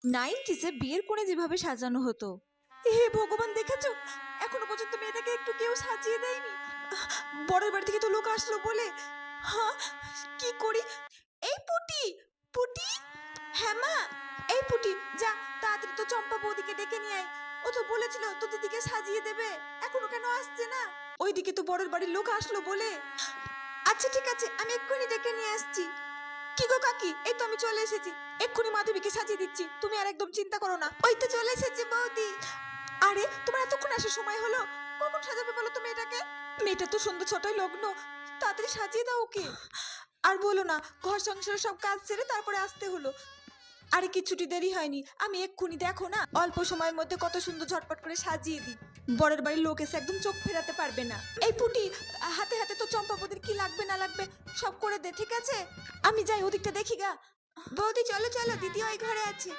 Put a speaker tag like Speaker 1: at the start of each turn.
Speaker 1: নাইনটিসে বিয়ের কোণে যেভাবে সাজানো হতো, হে ভগবান, দেখেছো এখনো পর্যন্ত মেয়েটাকে একটু কেউ সাজিয়ে দেয়নি। বরের বাড়ি থেকে তো লোক আসলো বলে। হ্যাঁ, কি করি? এই পুটি, পুটি, হ্যাঁ মা, এই পুটি, যা তাড়াতাড়ি তো চম্পা বৌদিকে ডেকে নিয়ে আয়। ও তো বলেছিল তো দিদিকে সাজিয়ে দেবে, এখনো কেন আসছে না? ওইদিকে তো বরের বাড়ির লোক আসলো বলে। আচ্ছা ঠিক আছে, আমি এক্ষুনি ডেকে নিয়ে আসছি। কি গো কাকি, এই তো আমি চলে এসেছি, এক্ষুনি মাধবীকে সাজিয়ে দিচ্ছি, তুমি আর একদম চিন্তা করো না। ওই তো চলে এসেছি বৌদি। আরে তোমার এতক্ষণ আসার সময় হলো, কখন সাজাবে বলো তো মেয়েটাকে? মেয়েটা তো সন্ধ্যা 6টায় লগ্ন, তাড়াতাড়ি সাজিয়ে দাও ওকে। আর বলো না, ঘর সংসারের সব কাজ সেরে তারপরে আসতে হলো। আরে কিছুটি দেরি হয়নি, আমি এক্ষুনি দেখো না অল্প সময়ের মধ্যে কত সুন্দর ঝটপট করে সাজিয়ে দিই। বরের বাড়ির লোক এসে একদম চোখ ফেরাতে পারবে না। এই পুটি, হাতে হাতে তো চম্পাবতীর কি লাগবে না লাগবে সব করে দে, ঠিক আছে? আমি যাই ওদিকটা দেখি গা। বৌদি চলো চলো, দিদি ওই ঘরে আছে।